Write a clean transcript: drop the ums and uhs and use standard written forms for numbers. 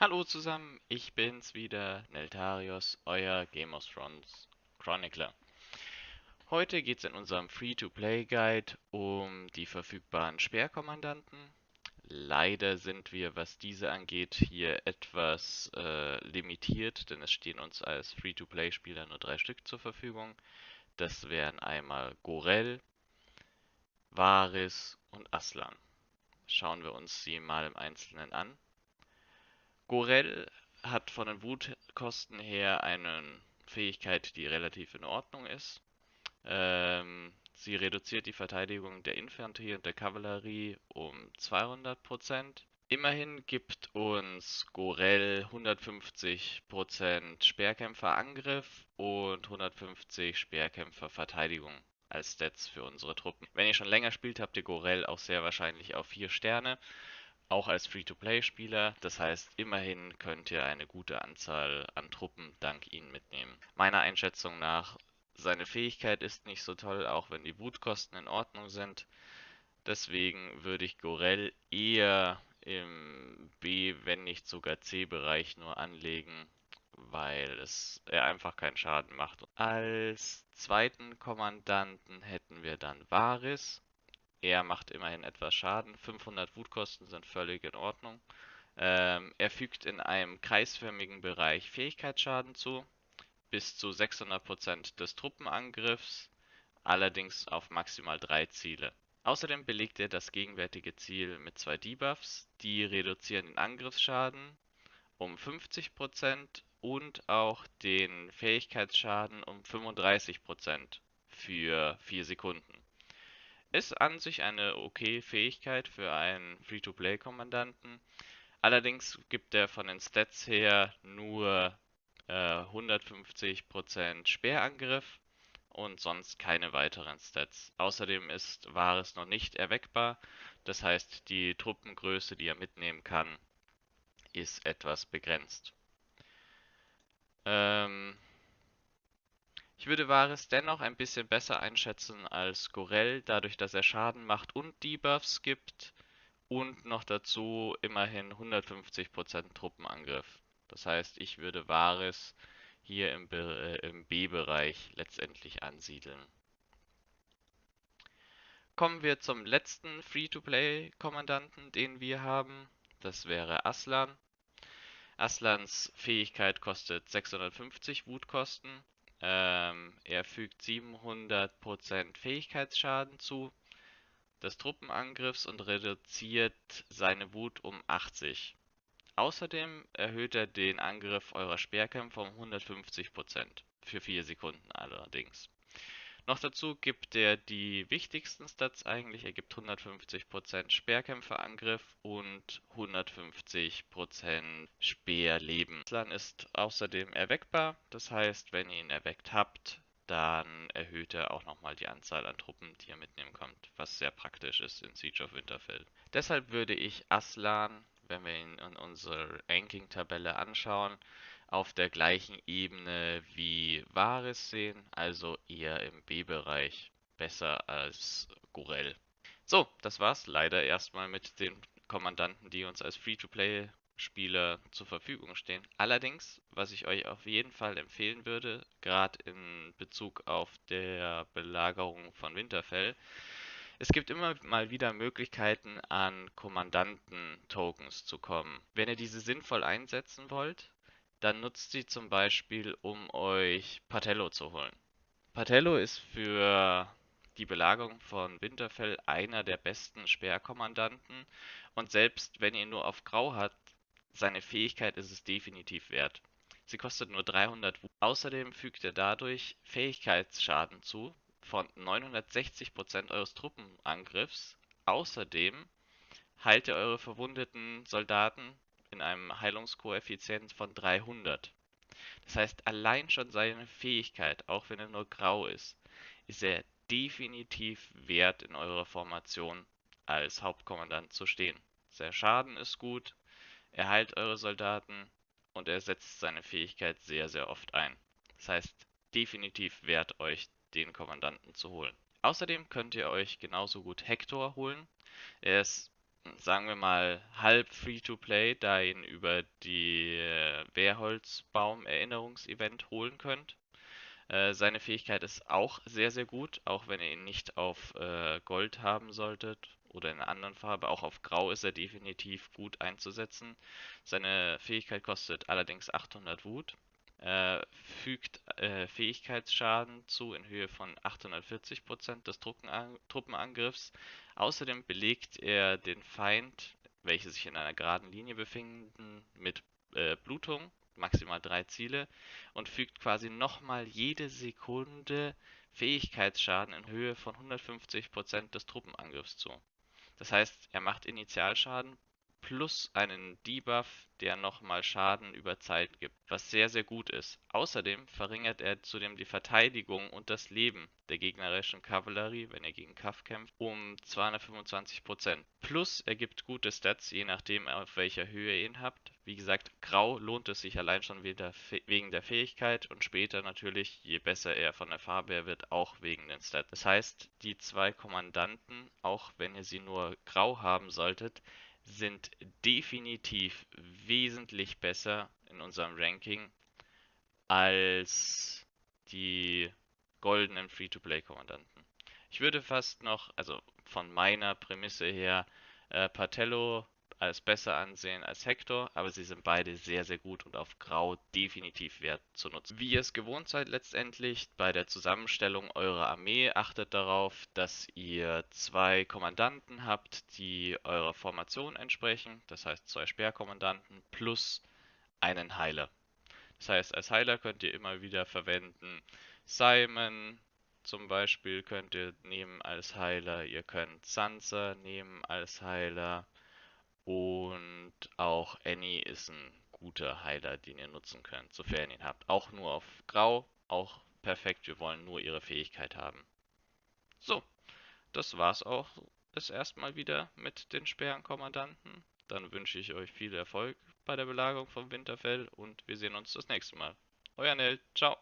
Hallo zusammen, ich bin's wieder, Neltarios, euer Game of Thrones Chronicler. Heute geht's in unserem Free-to-Play-Guide um die verfügbaren Speerkommandanten. Leider sind wir, was diese angeht, hier etwas limitiert, denn es stehen uns als Free-to-Play-Spieler nur 3 Stück zur Verfügung. Das wären einmal Gorell, Varys und Aslan. Schauen wir uns sie mal im Einzelnen an. Gorell hat von den Wutkosten her eine Fähigkeit, die relativ in Ordnung ist. Sie reduziert die Verteidigung der Infanterie und der Kavallerie um 200%. Immerhin gibt uns Gorell 150% Speerkämpfer-Angriff und 150 Speerkämpfer-Verteidigung als Stats für unsere Truppen. Wenn ihr schon länger spielt, habt ihr Gorell auch sehr wahrscheinlich auf 4 Sterne, auch als Free-to-Play-Spieler. Das heißt, immerhin könnt ihr eine gute Anzahl an Truppen dank ihnen mitnehmen. Meiner Einschätzung nach, seine Fähigkeit ist nicht so toll, auch wenn die Wutkosten in Ordnung sind. Deswegen würde ich Gorell eher im B, wenn nicht sogar C-Bereich nur anlegen, weil er einfach keinen Schaden macht. Als zweiten Kommandanten hätten wir dann Varys. Er macht immerhin etwas Schaden. 500 Wutkosten sind völlig in Ordnung. Er fügt in einem kreisförmigen Bereich Fähigkeitsschaden zu, bis zu 600% des Truppenangriffs, allerdings auf maximal 3 Ziele. Außerdem belegt er das gegenwärtige Ziel mit 2 Debuffs, die reduzieren den Angriffsschaden um 50% und auch den Fähigkeitsschaden um 35% für 4 Sekunden. Ist an sich eine okay Fähigkeit für einen Free-to-Play-Kommandanten. Allerdings gibt er von den Stats her nur 150% Speerangriff und sonst keine weiteren Stats. Außerdem ist Varys noch nicht erweckbar, das heißt die Truppengröße, die er mitnehmen kann, ist etwas begrenzt. Ähm, Ich würde Varys dennoch ein bisschen besser einschätzen als Gorell, dadurch, dass er Schaden macht und Debuffs gibt und noch dazu immerhin 150% Truppenangriff. Das heißt, ich würde Varys hier im B-Bereich letztendlich ansiedeln. Kommen wir zum letzten Free-to-Play-Kommandanten, den wir haben. Das wäre Aslan. Aslans Fähigkeit kostet 650 Wutkosten. Er fügt 700% Fähigkeitsschaden zu des Truppenangriffs und reduziert seine Wut um 80. Außerdem erhöht er den Angriff eurer Speerkämpfer um 150%, für 4 Sekunden allerdings. Noch dazu gibt er die wichtigsten Stats eigentlich. Er gibt 150% Speerkämpferangriff und 150% Speerleben. Aslan ist außerdem erweckbar, das heißt, wenn ihr ihn erweckt habt, dann erhöht er auch nochmal die Anzahl an Truppen, die ihr mitnehmen könnt, was sehr praktisch ist in Siege of Winterfell. Deshalb würde ich Aslan, wenn wir ihn in unserer Ranking-Tabelle anschauen, auf der gleichen Ebene wie Varys sehen, also eher im B-Bereich, besser als Gorell. So, das war's leider erstmal mit den Kommandanten, die uns als Free-to-Play-Spieler zur Verfügung stehen. Allerdings, was ich euch auf jeden Fall empfehlen würde, gerade in Bezug auf der Belagerung von Winterfell, es gibt immer mal wieder Möglichkeiten, an Kommandanten-Tokens zu kommen. Wenn ihr diese sinnvoll einsetzen wollt, dann nutzt sie zum Beispiel, um euch Patello zu holen. Patello ist für die Belagerung von Winterfell einer der besten Speerkommandanten und selbst wenn ihr ihn nur auf Grau habt, seine Fähigkeit ist es definitiv wert. Sie kostet nur 300 Wut. Außerdem fügt er dadurch Fähigkeitsschaden zu von 960% eures Truppenangriffs. Außerdem heilt ihr eure verwundeten Soldaten in einem Heilungskoeffizient von 300. Das heißt, allein schon seine Fähigkeit, auch wenn er nur grau ist er definitiv wert, in eurer Formation als Hauptkommandant zu stehen. Sein Schaden ist gut, er heilt eure Soldaten und er setzt seine Fähigkeit sehr, sehr oft ein. Das heißt, definitiv wert, euch den Kommandanten zu holen. Außerdem könnt ihr euch genauso gut Hector holen. Er ist, sagen wir mal, halb Free-to-Play, da ihr ihn über die Wehrholzbaum-Erinnerungsevent holen könnt. Seine Fähigkeit ist auch sehr, sehr gut, auch wenn ihr ihn nicht auf Gold haben solltet oder in einer anderen Farbe. Auch auf Grau ist er definitiv gut einzusetzen. Seine Fähigkeit kostet allerdings 800 Wut, äh, fügt Fähigkeitsschaden zu in Höhe von 840% des Truppenangriffs. Außerdem belegt er den Feind, welche sich in einer geraden Linie befinden, mit Blutung, maximal 3 Ziele, und fügt quasi nochmal jede Sekunde Fähigkeitsschaden in Höhe von 150% des Truppenangriffs zu. Das heißt, er macht Initialschaden plus einen Debuff, der nochmal Schaden über Zeit gibt, was sehr, sehr gut ist. Außerdem verringert er zudem die Verteidigung und das Leben der gegnerischen Kavallerie, wenn er gegen Kav kämpft, um 225%. Plus er gibt gute Stats, je nachdem auf welcher Höhe ihr ihn habt. Wie gesagt, Grau lohnt es sich allein schon wieder wegen der Fähigkeit und später natürlich, je besser er von der Farbe her wird, auch wegen den Stats. Das heißt, die zwei Kommandanten, auch wenn ihr sie nur grau haben solltet, sind definitiv wesentlich besser in unserem Ranking als die goldenen Free-to-Play-Kommandanten. Ich würde fast noch, also von meiner Prämisse her, Patello als besser ansehen als Hector, aber sie sind beide sehr, sehr gut und auf Grau definitiv wert zu nutzen. Wie ihr es gewohnt seid letztendlich bei der Zusammenstellung eurer Armee, achtet darauf, dass ihr zwei Kommandanten habt, die eurer Formation entsprechen, das heißt zwei Speerkommandanten plus einen Heiler. Das heißt, als Heiler könnt ihr immer wieder verwenden. Simon zum Beispiel könnt ihr nehmen als Heiler. Ihr könnt Sansa nehmen als Heiler. Und auch Annie ist ein guter Heiler, den ihr nutzen könnt, sofern ihr ihn habt. Auch nur auf Grau, auch perfekt. Wir wollen nur ihre Fähigkeit haben. So, das war's auch das erstmal wieder mit den Sperrenkommandanten. Dann wünsche ich euch viel Erfolg bei der Belagerung von Winterfell und wir sehen uns das nächste Mal. Euer Nell, ciao.